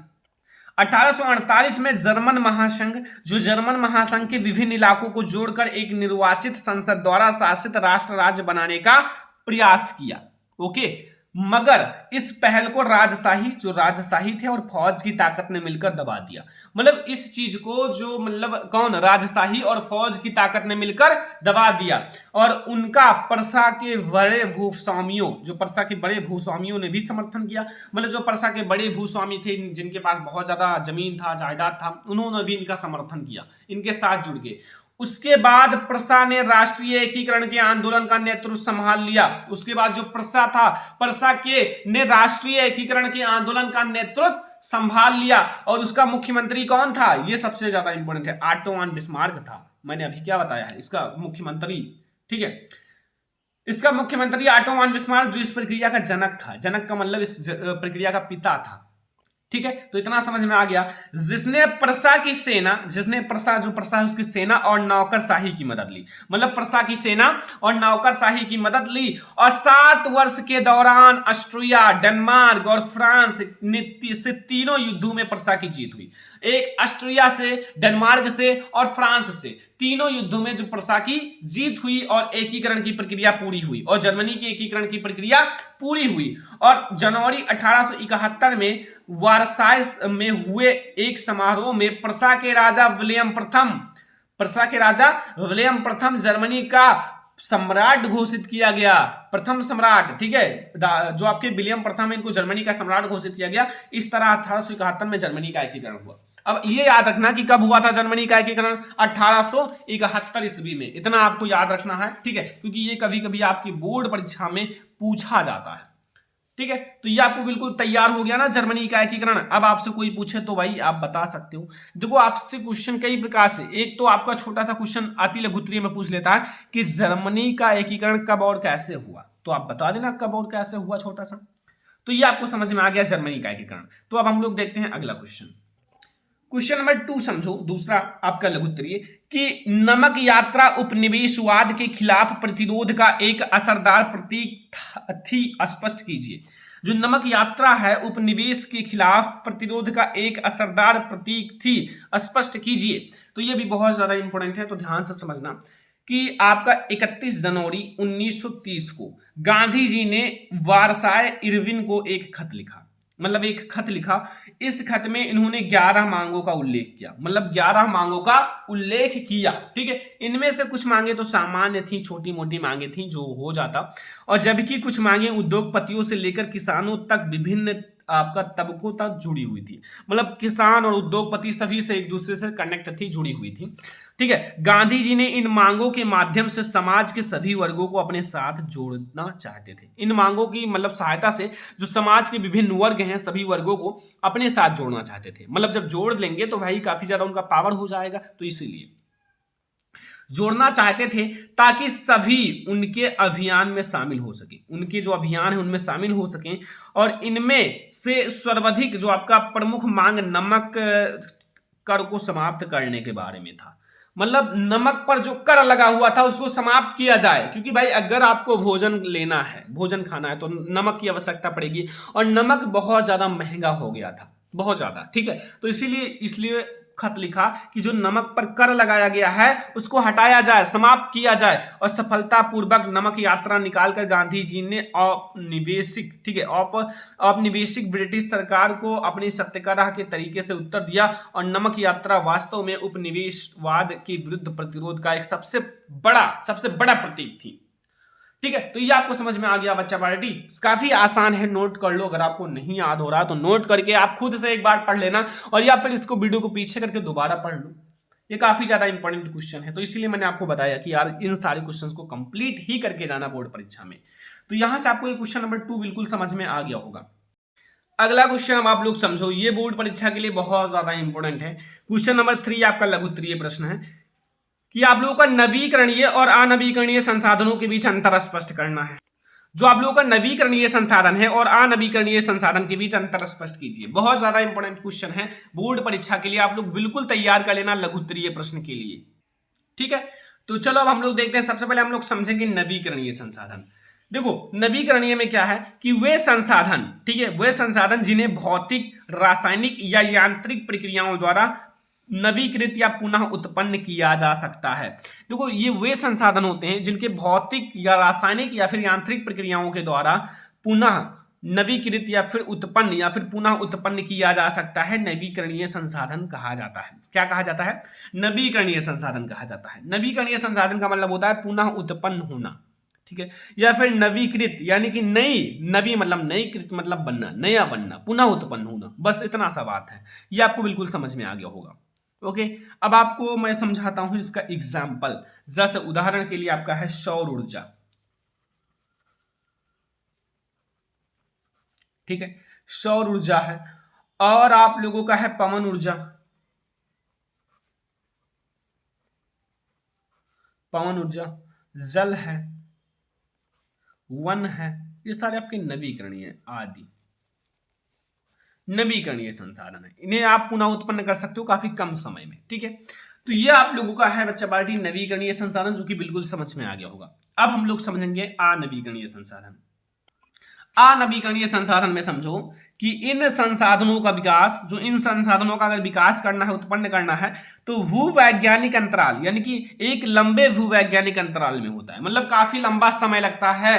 1848 में जर्मन महासंघ, जो जर्मन महासंघ के विभिन्न इलाकों को जोड़कर एक निर्वाचित संसद द्वारा शासित राष्ट्र राज्य बनाने का प्रयास किया। ओके, मगर इस पहल को राजशाही, जो राजशाही थे और फौज की ताकत ने मिलकर दबा दिया। मतलब इस चीज को जो मतलब कौन, राजशाही और फौज की ताकत ने मिलकर दबा दिया। और उनका पर्सा के बड़े भूस्वामियों, जो पर्सा के बड़े भूस्वामियों ने भी समर्थन किया। मतलब जो पर्सा के बड़े भूस्वामी थे, जिनके पास बहुत ज्यादा जमीन था, जायदाद था, उन्होंने भी इनका समर्थन किया, इनके साथ जुड़ गए। उसके बाद प्रसा ने राष्ट्रीय एकीकरण के आंदोलन का नेतृत्व संभाल लिया। उसके बाद जो प्रसा था, प्रसा के ने राष्ट्रीय एकीकरण के आंदोलन का नेतृत्व संभाल लिया। और उसका मुख्यमंत्री कौन था, ये सबसे ज्यादा इंपॉर्टेंट है, ऑटो वन बिस्मार्क था। मैंने अभी क्या बताया है, इसका मुख्यमंत्री, ठीक है, इसका मुख्यमंत्री ऑटो वन बिस्मार्क, जो इस प्रक्रिया का जनक था। जनक का मतलब इस प्रक्रिया का पिता था। ठीक है, तो इतना समझ में आ गया। जिसने प्रसा की सेना, जिसने प्रसा, जो प्रसा है उसकी सेना और नौकरशाही की मदद ली। मतलब प्रसा की सेना और नौकरशाही की मदद ली। और 7 वर्ष के दौरान ऑस्ट्रिया, डेनमार्क और फ्रांस से तीनों युद्धों में प्रसा की जीत हुई। एक ऑस्ट्रिया से, डेनमार्क से और फ्रांस से, तीनों युद्धों में जो प्रसा की जीत हुई और एकीकरण की प्रक्रिया पूरी हुई, और जर्मनी की एकीकरण की प्रक्रिया पूरी हुई। और जनवरी 1871 में वारसाय में हुए एक समारोह में प्रसा के राजा विलियम प्रथम जर्मनी का सम्राट घोषित किया गया। प्रथम सम्राट, ठीक है, जो आपके विलियम प्रथम है, इनको जर्मनी का सम्राट घोषित किया गया। इस तरह 1871 में जर्मनी का एकीकरण हुआ। अब ये याद रखना कि कब हुआ था जर्मनी का एकीकरण, 1871 ईस्वी में। इतना आपको याद रखना है, ठीक है, क्योंकि ये कभी कभी आपकी बोर्ड परीक्षा में पूछा जाता है। ठीक है, तो ये आपको बिल्कुल तैयार हो गया ना जर्मनी का एकीकरण। अब आपसे कोई पूछे तो भाई आप बता सकते हो। देखो, आपसे क्वेश्चन कई प्रकार से, एक तो आपका छोटा सा क्वेश्चन अति लघुत्तरीय में पूछ लेता है कि जर्मनी का एकीकरण कब और कैसे हुआ, तो आप बता देना कब और कैसे हुआ, छोटा सा। तो ये आपको समझ में आ गया जर्मनी का एकीकरण। तो अब हम लोग देखते हैं अगला क्वेश्चन। क्वेश्चन नंबर 2 समझो, दूसरा आपका लघुत्तरीय, कि नमक यात्रा उपनिवेशवाद के खिलाफ प्रतिरोध का एक असरदार प्रतीक थी, स्पष्ट कीजिए। जो नमक यात्रा है उपनिवेश के खिलाफ प्रतिरोध का एक असरदार प्रतीक थी, स्पष्ट कीजिए। तो ये भी बहुत ज्यादा इंपॉर्टेंट है, तो ध्यान से समझना कि आपका 31 जनवरी 1930 को गांधी जी ने वारसाय इरविन को एक खत लिखा। मतलब एक खत लिखा। इस खत में इन्होंने 11 मांगों का उल्लेख किया। मतलब 11 मांगों का उल्लेख किया, ठीक है। इनमें से कुछ मांगे तो सामान्य थी, छोटी मोटी मांगे थी, जो हो जाता, और जबकि कुछ मांगे उद्योगपतियों से लेकर किसानों तक विभिन्न आपका तबकों तक जुड़ी हुई थी। मतलब किसान और उद्योगपति सभी से एक दूसरे से कनेक्ट थी, जुड़ी हुई थी, ठीक है। गांधी जी ने इन मांगों के माध्यम से समाज के सभी वर्गों को अपने साथ जोड़ना चाहते थे। इन मांगों की मतलब सहायता से जो समाज के विभिन्न वर्ग हैं, सभी वर्गों को अपने साथ जोड़ना चाहते थे। मतलब जब जोड़ लेंगे तो भाई काफी ज्यादा उनका पावर हो जाएगा, तो इसीलिए जोड़ना चाहते थे ताकि सभी उनके अभियान में शामिल हो सके, उनके जो अभियान है उनमें शामिल हो सकें। और इनमें से सर्वाधिक जो आपका प्रमुख मांग नमक कर को समाप्त करने के बारे में था। मतलब नमक पर जो कर लगा हुआ था उसको समाप्त किया जाए, क्योंकि भाई अगर आपको भोजन लेना है, भोजन खाना है, तो नमक की आवश्यकता पड़ेगी। और नमक बहुत ज्यादा महंगा हो गया था, बहुत ज्यादा, ठीक है। तो इसीलिए खत लिखा कि जो नमक पर कर लगाया गया है उसको हटाया जाए, समाप्त किया जाए। और सफलतापूर्वक नमक यात्रा निकालकर गांधी जी ने औपनिवेशिक, ठीक है, औपनिवेशिक ब्रिटिश सरकार को अपनी सत्याग्रह के तरीके से उत्तर दिया। और नमक यात्रा वास्तव में उपनिवेशवाद के विरुद्ध प्रतिरोध का एक सबसे बड़ा प्रतीक थी, ठीक है। तो ये आपको समझ में आ गया बच्चा पार्टी। काफी आसान है, नोट कर लो। अगर आपको नहीं याद हो रहा तो नोट करके आप खुद से एक बार पढ़ लेना, और या फिर इसको वीडियो को पीछे करके दोबारा पढ़ लो। ये काफी ज्यादा इंपॉर्टेंट क्वेश्चन है, तो इसलिए मैंने आपको बताया कि यार इन सारे क्वेश्चंस को कंप्लीट ही करके जाना बोर्ड परीक्षा में। तो यहां से आपको ये क्वेश्चन नंबर 2 बिल्कुल समझ में आ गया होगा। अगला क्वेश्चन अब आप लोग समझो, ये बोर्ड परीक्षा के लिए बहुत ज्यादा इंपॉर्टेंट है। क्वेश्चन नंबर 3 आपका लघुत्तरीय प्रश्न है कि आप लोगों का नवीकरणीय और अनवीकरणीय संसाधनों के बीच अंतर स्पष्ट करना है। जो आप लोगों का नवीकरणीय संसाधन है और अनवीकरणीय संसाधन के बीच अंतर स्पष्ट कीजिए। बहुत ज्यादा इंपॉर्टेंट क्वेश्चन है बोर्ड परीक्षा के लिए, आप लोग बिल्कुल तैयार कर लेना लघुत्तरीय प्रश्न के लिए, ठीक है। तो चलो अब हम लोग देखते हैं। सबसे पहले हम लोग समझेंगे नवीकरणीय संसाधन। देखो नवीकरणीय में क्या है कि वे संसाधन, ठीक है, वे संसाधन जिन्हें भौतिक, रासायनिक या यांत्रिक प्रक्रियाओं द्वारा नवीकृत या पुनः उत्पन्न किया जा सकता है। देखो ये वे संसाधन होते हैं जिनके भौतिक या रासायनिक या फिर यांत्रिक प्रक्रियाओं के द्वारा पुनः नवीकृत या फिर उत्पन्न या फिर पुनः उत्पन्न किया जा सकता है, नवीकरणीय संसाधन कहा जाता है। क्या कहा जाता है? नवीकरणीय संसाधन कहा जाता है। नवीकरणीय संसाधन का मतलब होता है पुनः उत्पन्न होना, ठीक है, या फिर नवीकृत यानी कि नई, नवी मतलब नई, कृत मतलब बनना, नया बनना, पुनः उत्पन्न होना, बस इतना सा बात है। ये आपको बिल्कुल समझ में आ गया होगा। ओके, अब आपको मैं समझाता हूं इसका एग्जाम्पल। जैसे उदाहरण के लिए आपका है सौर ऊर्जा, ठीक है, सौर ऊर्जा है, और आप लोगों का है पवन ऊर्जा, पवन ऊर्जा, जल है, वन है, ये सारे आपके नवीकरणीय आदि नवीकरणीय संसाधन है। इन्हें आप पुनः उत्पन्न कर सकते हो काफी कम समय में, ठीक है। तो ये आप लोगों का है बच्चा पार्टी नवीकरणीय संसाधन, जो कि बिल्कुल समझ में आ गया होगा। अब हम लोग समझेंगे अनवीकरणीय संसाधन। अनवीकरणीय संसाधन में समझो कि इन संसाधनों का विकास, जो इन संसाधनों का अगर विकास करना है, उत्पन्न करना है, तो भूवैज्ञानिक अंतराल यानी कि एक लंबे भूवैज्ञानिक अंतराल में होता है। मतलब काफी लंबा समय लगता है,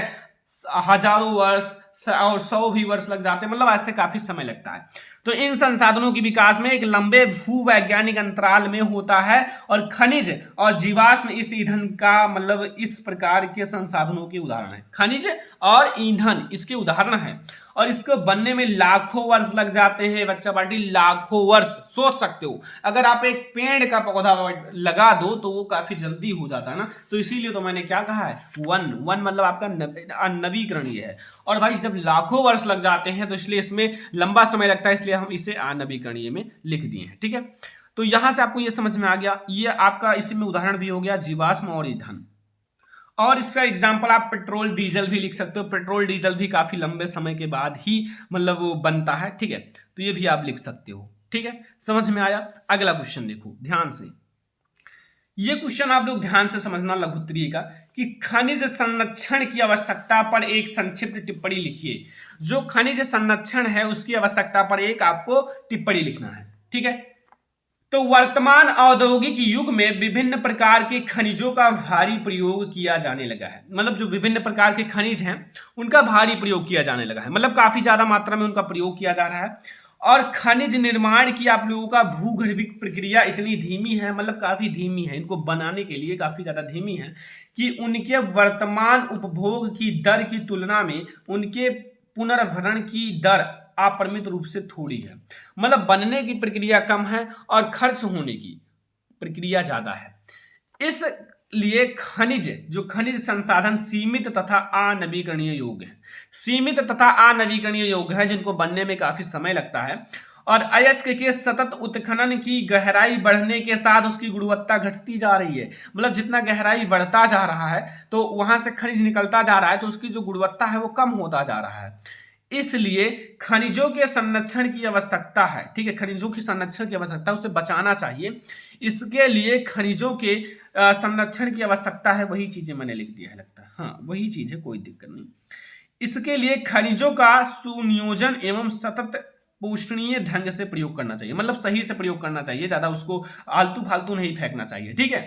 हजारों वर्ष और 100 भी वर्ष लग जाते हैं, मतलब ऐसे काफी समय लगता है। तो इन संसाधनों के विकास में एक लंबे भूवैज्ञानिक अंतराल में होता है, और खनिज और जीवाश्म इस ईंधन का मतलब इस प्रकार के संसाधनों के उदाहरण है। खनिज और ईंधन इसके उदाहरण है, और इसको बनने में लाखों वर्ष लग जाते हैं बच्चा पार्टी, लाखों वर्ष। सोच सकते हो अगर आप एक पेड़ का पौधा लगा दो तो वो काफी जल्दी हो जाता है ना, तो इसीलिए तो मैंने क्या कहा है, वन मतलब आपका नवीकरणीय है। और भाई जब लाखों वर्ष लग जाते हैं तो इसलिए इसमें लंबा समय लगता है, इसलिए हम इसे अनवीकरणीय में लिख दिए हैं, ठीक है। तो यहां से आपको ये समझ में आ गया, ये आपका इसी में उदाहरण भी हो गया जीवाश्म और ईंधन। और इसका एग्जाम्पल आप पेट्रोल डीजल भी लिख सकते हो। पेट्रोल डीजल भी काफी लंबे समय के बाद ही मतलब वो बनता है, ठीक है, तो ये भी आप लिख सकते हो, ठीक है। समझ में आया? अगला क्वेश्चन देखो ध्यान से, ये क्वेश्चन आप लोग ध्यान से समझना लघुत्तरीय का, कि खनिज संरक्षण की आवश्यकता पर एक संक्षिप्त टिप्पणी लिखिए। जो खनिज संरक्षण है उसकी आवश्यकता पर एक आपको टिप्पणी लिखना है, ठीक है। तो वर्तमान औद्योगिक युग में विभिन्न प्रकार के खनिजों का भारी प्रयोग किया जाने लगा है। मतलब जो विभिन्न प्रकार के खनिज हैं उनका भारी प्रयोग किया जाने लगा है, मतलब काफी ज्यादा मात्रा में उनका प्रयोग किया जा रहा है। और खनिज निर्माण की आप लोगों का भूगर्भिक प्रक्रिया इतनी धीमी है, मतलब काफी धीमी है, इनको बनाने के लिए काफी ज्यादा धीमी है, कि उनके वर्तमान उपभोग की दर की तुलना में उनके पुनर्भरण की दर अपरिमित रूप से थोड़ी है। मतलब बनने की प्रक्रिया कम है और खर्च होने की प्रक्रिया ज्यादा है। इसलिए जो खनिज संसाधन सीमित तथा अनवीकरणीय योग्य है, सीमित तथा अनवीकरणीय योग्य है, जिनको बनने में काफी समय लगता है। और अयस्क के सतत उत्खनन की गहराई बढ़ने के साथ उसकी गुणवत्ता घटती जा रही है। मतलब जितना गहराई बढ़ता जा रहा है तो वहां से खनिज निकलता जा रहा है, तो उसकी जो गुणवत्ता है वो कम होता जा रहा है। इसलिए खनिजों के संरक्षण की आवश्यकता है, ठीक है, खनिजों की संरक्षण की आवश्यकता, उसे बचाना चाहिए। इसके लिए खनिजों के संरक्षण की आवश्यकता है, वही चीजें मैंने लिख दिया है लगता है, हाँ वही चीज है, कोई दिक्कत नहीं। इसके लिए खनिजों का सुनियोजन एवं सतत पोषणीय ढंग से प्रयोग करना चाहिए, मतलब सही से प्रयोग करना चाहिए, ज्यादा उसको आलतू फालतू नहीं फेंकना चाहिए, ठीक है।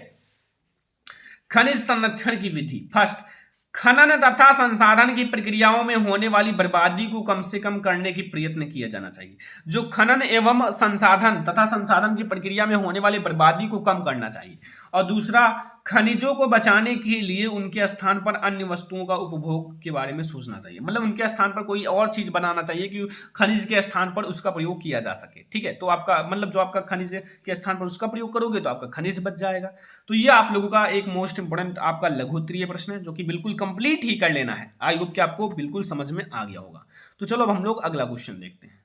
खनिज संरक्षण की विधि, फर्स्ट, खनन तथा संसाधन की प्रक्रियाओं में होने वाली बर्बादी को कम से कम करने की प्रयत्न किया जाना चाहिए। जो खनन एवं संसाधन तथा संसाधन की प्रक्रिया में होने वाली बर्बादी को कम करना चाहिए। और दूसरा, खनिजों को बचाने के लिए उनके स्थान पर अन्य वस्तुओं का उपभोग के बारे में सोचना चाहिए। मतलब उनके स्थान पर कोई और चीज बनाना चाहिए कि खनिज के स्थान पर उसका प्रयोग किया जा सके, ठीक है। तो आपका मतलब जो आपका खनिज के स्थान पर उसका प्रयोग करोगे तो आपका खनिज बच जाएगा। तो ये आप लोगों का एक मोस्ट इंपोर्टेंट आपका लघु उत्तरीय प्रश्न है, जो कि बिल्कुल कंप्लीट ही कर लेना है। आई होप कि आपको बिल्कुल समझ में आ गया होगा। तो चलो अब हम लोग अगला क्वेश्चन देखते हैं।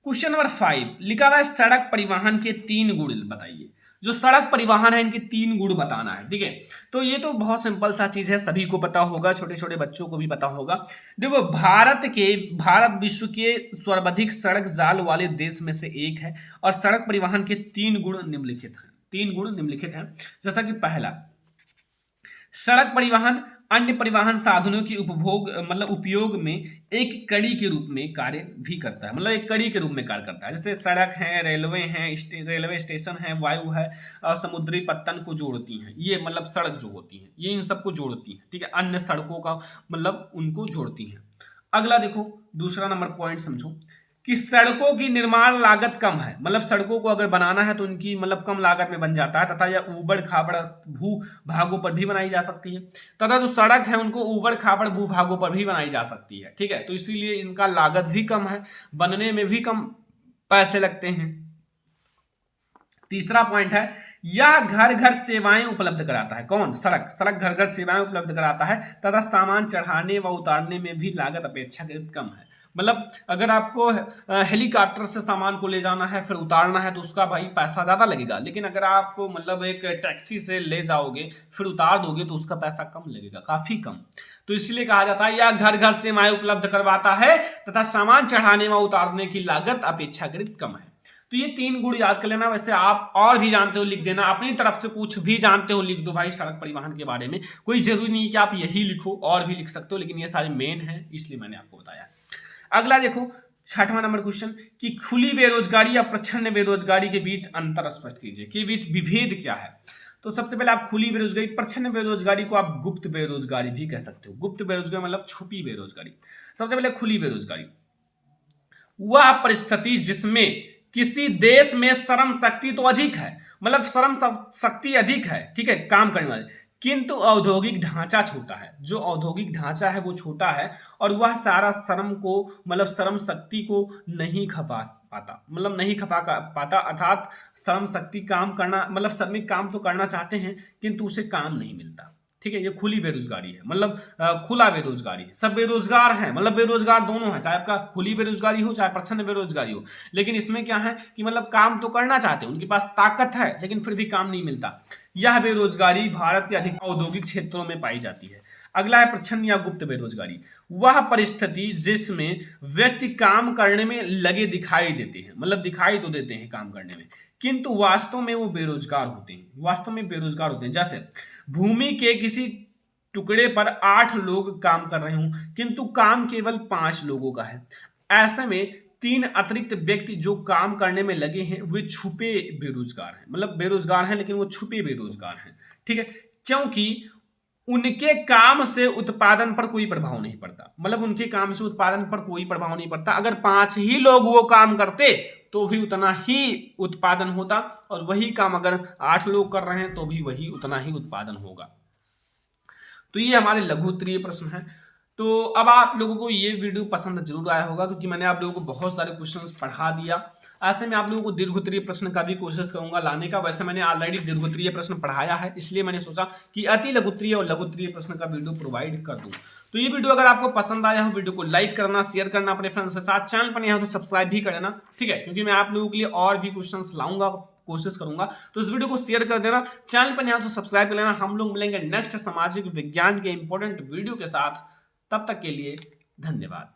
क्वेश्चन नंबर 5 लिखा हुआ है, सड़क परिवहन के 3 गुण बताइए। जो सड़क परिवहन है इनके 3 गुण बताना है, ठीक है। तो ये तो बहुत सिंपल सा चीज है, सभी को पता होगा, छोटे छोटे बच्चों को भी पता होगा। देखो भारत विश्व के सर्वाधिक सड़क जाल वाले देश में से एक है, और सड़क परिवहन के 3 गुण निम्नलिखित हैं। 3 गुण निम्नलिखित हैं, जैसा कि पहला, सड़क परिवहन अन्य परिवहन साधनों की उपभोग मतलब उपयोग में एक कड़ी के रूप में कार्य भी करता है, मतलब एक कड़ी के रूप में कार्य करता है। जैसे सड़क है, रेलवे हैं, रेलवे स्टेशन है, वायु है और समुद्री पत्तन को जोड़ती हैं। ये मतलब सड़क जो होती है ये इन सबको जोड़ती है, ठीक है, अन्य सड़कों का मतलब उनको जोड़ती हैं। अगला देखो दूसरा नंबर पॉइंट समझो कि सड़कों की निर्माण लागत कम है, मतलब सड़कों को अगर बनाना है तो उनकी मतलब कम लागत में बन जाता है, तथा यह ऊबड़ खाबड़ भू भागों पर भी बनाई जा सकती है, तथा जो सड़क है उनको ऊबड़ खाबड़ भू भागों पर भी बनाई जा सकती है, ठीक है। तो इसीलिए इनका लागत भी कम है, बनने में भी कम पैसे लगते हैं। तीसरा पॉइंट है यह घर घर सेवाएं उपलब्ध कराता है। कौन? सड़क। सड़क घर घर सेवाएं उपलब्ध कराता है तथा सामान चढ़ाने व उतारने में भी लागत अपेक्षाकृत कम है। मतलब अगर आपको हेलीकॉप्टर से सामान को ले जाना है फिर उतारना है तो उसका भाई पैसा ज़्यादा लगेगा, लेकिन अगर आपको मतलब एक टैक्सी से ले जाओगे फिर उतार दोगे तो उसका पैसा कम लगेगा, काफ़ी कम। तो इसलिए कहा जाता है यह घर घर सेवाएं उपलब्ध करवाता है तथा सामान चढ़ाने व उतारने की लागत अपेक्षाकृत कम है। तो ये 3 गुण याद कर लेना। वैसे आप और भी जानते हो लिख देना, अपनी तरफ से कुछ भी जानते हो लिख दो भाई सड़क परिवहन के बारे में। कोई जरूरी नहीं कि आप यही लिखो, और भी लिख सकते हो, लेकिन ये सारे मेन हैं इसलिए मैंने आपको बताया। अगला देखो 6वां नंबर क्वेश्चन कि खुली बेरोजगारी या प्रच्छन्न बेरोजगारी के बीच अंतर स्पष्ट कीजिए, के बीच विभेद क्या है। तो सबसे पहले आप खुली बेरोजगारी, प्रच्छन्न बेरोजगारी को आप गुप्त बेरोजगारी भी कह सकते हो। गुप्त बेरोजगारी मतलब छुपी बेरोजगारी। सबसे पहले खुली बेरोजगारी वह परिस्थिति जिसमें किसी देश में श्रम शक्ति तो अधिक है, मतलब श्रम शक्ति अधिक है, ठीक है, काम करने वाले, किंतु औद्योगिक ढांचा छोटा है। जो औद्योगिक ढांचा है वो छोटा है और वह सारा श्रम को मतलब श्रम शक्ति को नहीं खपा पाता, मतलब नहीं खपा पाता, अर्थात श्रम शक्ति काम करना मतलब श्रमिक काम तो करना चाहते हैं किंतु उसे काम नहीं मिलता, ठीक है। ये खुली बेरोजगारी है, मतलब खुला बेरोजगारी है। सब बेरोजगार हैं, मतलब बेरोजगार दोनों है, चाहे आपका खुली बेरोजगारी हो चाहे प्रच्छन्न बेरोजगारी हो, लेकिन इसमें क्या है कि मतलब काम तो करना चाहते हैं, उनके पास ताकत है लेकिन फिर भी काम नहीं मिलता। यह बेरोजगारी भारत के अधिक औद्योगिक क्षेत्रों में पाई जाती है। अगला है प्रच्छन्न या गुप्त बेरोजगारी, वह परिस्थिति जिसमें व्यक्ति काम करने में लगे दिखाई देते हैं, मतलब दिखाई तो देते हैं काम करने में, किंतु वास्तव में वो बेरोजगार होते हैं, वास्तव में बेरोजगार होते हैं। जैसे भूमि के किसी टुकड़े पर 8 लोग काम कर रहे हों किंतु काम केवल 5 लोगों का है, ऐसे में 3 अतिरिक्त व्यक्ति जो काम करने में लगे हैं वे छुपे बेरोजगार हैं, मतलब बेरोजगार हैं लेकिन वो छुपे बेरोजगार हैं, ठीक है, क्योंकि उनके काम से उत्पादन पर कोई प्रभाव नहीं पड़ता, मतलब उनके काम से उत्पादन पर कोई प्रभाव नहीं पड़ता। अगर 5 ही लोग वो काम करते तो भी उतना ही उत्पादन होता और वही काम अगर 8 लोग कर रहे हैं तो भी वही उतना ही उत्पादन होगा। तो ये हमारे लघु उत्तरीय प्रश्न है। तो अब आप लोगों को ये वीडियो पसंद जरूर आया होगा क्योंकि मैंने आप लोगों को बहुत सारे क्वेश्चंस पढ़ा दिया। ऐसे में आप लोगों को दीर्घोत्तरीय प्रश्न का भी कोशिश करूंगा लाने का। वैसे मैंने ऑलरेडी दीर्घोत्तरीय प्रश्न पढ़ाया है, इसलिए मैंने सोचा कि अति लघुत्तरीय और लघुत्तरीय प्रश्न का वीडियो प्रोवाइड कर दूं। तो ये वीडियो अगर आपको पसंद आया हो वीडियो को लाइक करना, शेयर करना अपने फ्रेंड्स के साथ, चैनल पर नहीं हो तो सब्सक्राइब भी कर देना, ठीक है, क्योंकि मैं आप लोगों के लिए और भी क्वेश्चंस लाऊंगा, कोशिश करूंगा। तो इस वीडियो को शेयर कर देना, चैनल पर नहीं हो तो सब्सक्राइब कर लेना। हम लोग मिलेंगे नेक्स्ट सामाजिक विज्ञान के इंपॉर्टेंट वीडियो के साथ, तब तक के लिए धन्यवाद।